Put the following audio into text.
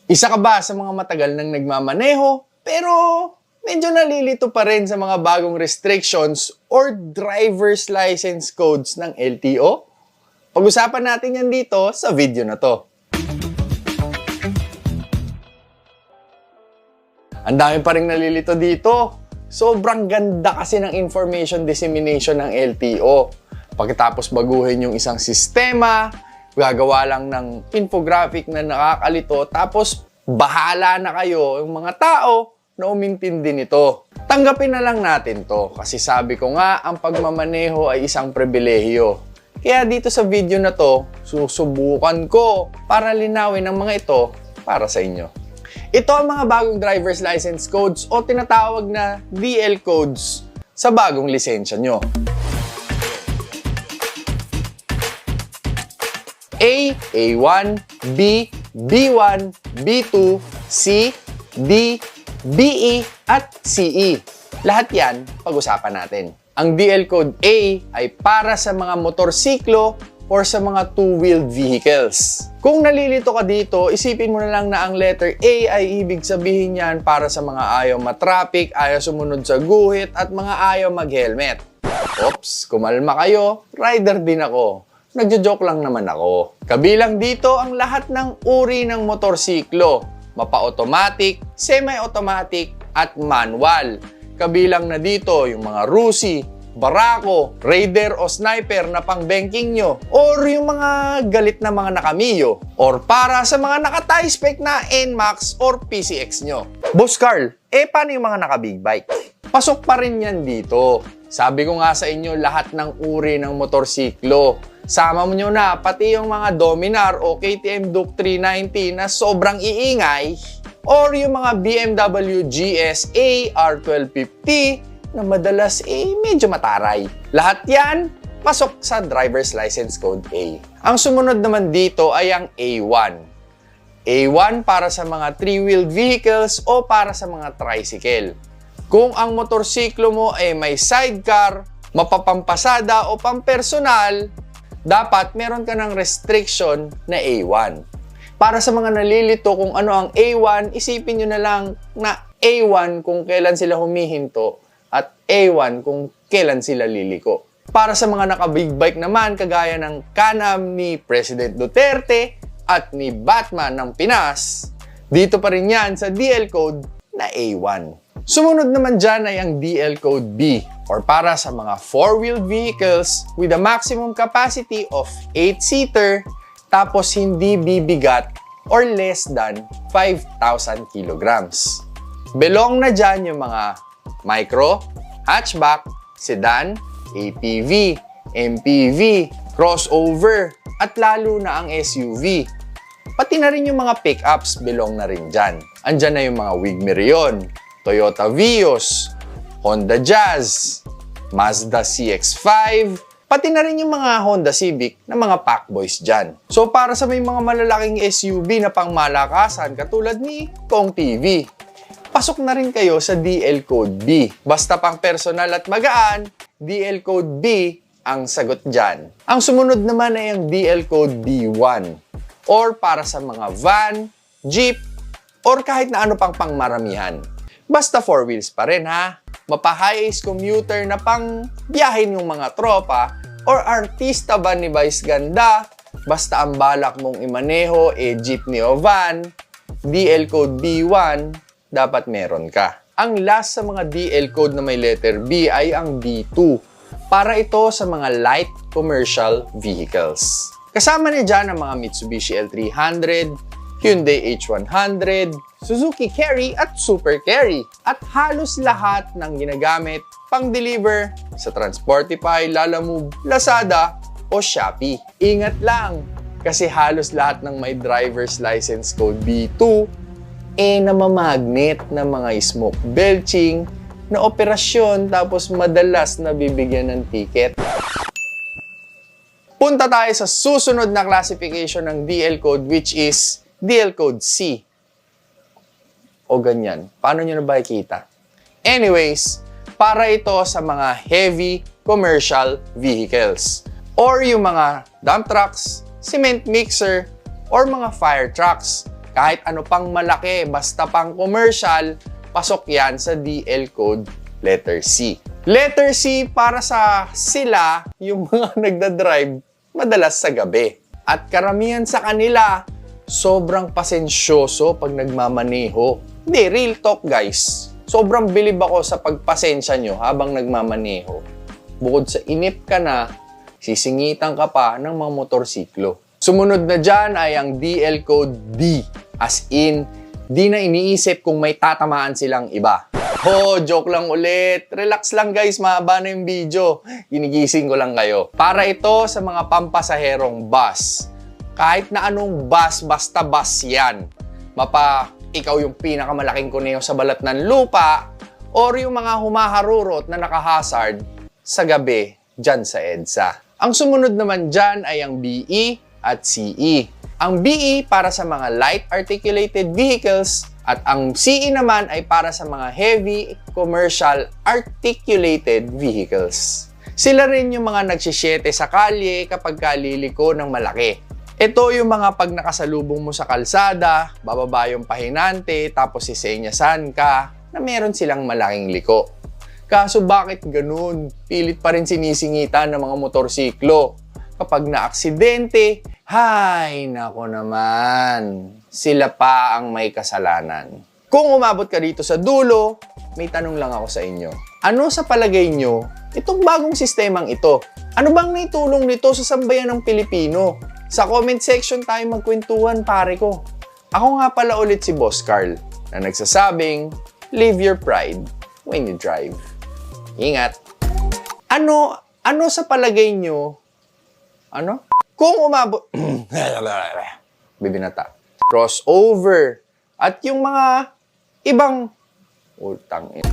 Isa ka ba sa mga matagal nang nagmamaneho pero medyo nalilito pa rin sa mga bagong restrictions or driver's license codes ng LTO? Pag-usapan natin yan dito sa video na to. Ang dami pa rin nalilito dito. Sobrang ganda kasi ng information dissemination ng LTO. Pagkatapos baguhin yung isang sistema, gagawa lang ng infographic na nakakalito, tapos bahala na kayo, yung mga tao, na umintindi nito. Tanggapin na lang natin to, kasi sabi ko nga, ang pagmamaneho ay isang pribilehiyo. Kaya dito sa video na to, susubukan ko para linawin ang mga ito para sa inyo. Ito ang mga bagong driver's license codes o tinatawag na DL codes sa bagong lisensya nyo. A, A1, B, B1, B2, C, D, BE, at CE. Lahat yan, pag-usapan natin. Ang DL Code A ay para sa mga motorsiklo or sa mga two-wheeled vehicles. Kung nalilito ka dito, isipin mo na lang na ang letter A ay ibig sabihin yan para sa mga ayaw matraffic, ayaw sumunod sa guhit, at mga ayaw mag-helmet. Oops, kumalma kayo, rider din ako. Nagjo-joke lang naman ako. Kabilang dito ang lahat ng uri ng motorsiklo. Mapa-automatic, semi-automatic, at manual. Kabilang na dito yung mga Rusi, Barako, Raider o Sniper na pang-banking nyo, or yung mga galit na mga nakamiyo, or para sa mga naka-tie spec na NMAX or PCX nyo. Boss Carl, paano yung mga naka-big bike? Pasok pa rin yan dito. Sabi ko nga sa inyo, lahat ng uri ng motorsiklo. Sama mo nyo na pati yung mga Dominar o KTM Duke 390 na sobrang iingay, or yung mga BMW GS R1250 na madalas medyo mataray. Lahat yan pasok sa Driver's License Code A. Ang sumunod naman dito ay ang A1. A1 para sa mga three-wheeled vehicles o para sa mga tricycle. Kung ang motorsiklo mo ay may sidecar, mapapampasada o pampersonal, dapat meron ka ng restriction na A1. Para sa mga nalilito kung ano ang A1, isipin nyo na lang na A1 kung kailan sila humihinto at A1 kung kailan sila liliko. Para sa mga naka-big bike naman, kagaya ng Can-Am ni President Duterte at ni Batman ng Pinas, dito pa rin yan sa DL Code na A1. Sumunod naman dyan ay ang DL Code B, or para sa mga four-wheeled vehicles with a maximum capacity of 8-seater tapos hindi bibigat or less than 5,000 kilograms. Belong na dyan yung mga micro, hatchback, sedan, ATV, MPV, crossover, at lalo na ang SUV. Pati na rin yung mga pickups belong na rin dyan. Andyan na yung mga Wigmerion, Toyota Vios, Honda Jazz, Mazda CX-5, pati na rin yung mga Honda Civic na mga packboys dyan. So para sa may mga malalaking SUV na pangmalakasan katulad ni Kong TV, pasok na rin kayo sa DL Code B. Basta pang personal at magaan, DL Code B ang sagot dyan. Ang sumunod naman ay ang DL Code B1, or para sa mga van, jeep, or kahit na ano pang pangmaramihan. Basta 4 wheels pa rin ha. Mapa-high-ace commuter na pang biyahin yung mga tropa, or artista ba ni Vice Ganda, basta ang balak mong imaneho jeepney o van, DL Code B1, dapat meron ka. Ang last sa mga DL Code na may letter B ay ang B2, para ito sa mga light commercial vehicles. Kasama niya dyan ang mga Mitsubishi L300, Hyundai H100, Suzuki Carry at Super Carry. At halos lahat ng ginagamit pang-deliver sa Transportify, Lalamove, Lazada o Shopee. Ingat lang, kasi halos lahat ng may driver's license code B2 namamagnet na mga smoke belching na operasyon tapos madalas nabibigyan ng ticket. Punta tayo sa susunod na classification ng DL code, which is DL code C. O ganyan. Paano nyo na ba ikita? Anyways, para ito sa mga heavy commercial vehicles or yung mga dump trucks, cement mixer, or mga fire trucks. Kahit ano pang malaki, basta pang commercial, pasok yan sa DL code letter C. Letter C para sa sila, yung mga nagdadrive, madalas sa gabi. At karamihan sa kanila, sobrang pasensyoso pag nagmamaneho. Hindi, real talk guys. Sobrang bilib ako sa pagpasensya nyo habang nagmamaneho. Bukod sa inip ka na, sisingitan ka pa ng mga motorsiklo. Sumunod na dyan ay ang DL code D. As in, di na iniisip kung may tatamaan silang iba. Oh, joke lang ulit. Relax lang guys, mahaba na yung video. Ginigising ko lang kayo. Para ito sa mga pampasaherong bus. Kahit na anong bus, basta bus yan. Mapa ikaw yung pinakamalaking kuneho sa balat ng lupa or yung mga humaharurot na nakahazard sa gabi dyan sa EDSA. Ang sumunod naman dyan ay ang BE at CE. Ang BE para sa mga light articulated vehicles at ang CE naman ay para sa mga heavy commercial articulated vehicles. Sila rin yung mga nagsisyete sa kalye kapag kaliliko ng malaki. Ito yung mga pag nakasalubong mo sa kalsada, bababa yung pahinante, tapos sisenyasan ka na meron silang malaking liko. Kaso bakit ganun? Pilit pa rin sinisingitan ng mga motorsiklo. Kapag na-aksidente, hay, nako naman. Sila pa ang may kasalanan. Kung umabot ka dito sa dulo, may tanong lang ako sa inyo. Ano sa palagay nyo, itong bagong sistemang ito, ano bang naitulong nito sa sambayan ng Pilipino? Sa comment section tayo magkwentuhan, pare ko. Ako nga pala ulit si Boss Carl, na nagsasabing, leave your pride when you drive. Ingat! Ano sa palagay nyo, kung umabot, bibinata, crossover, at yung mga ibang, utang ina.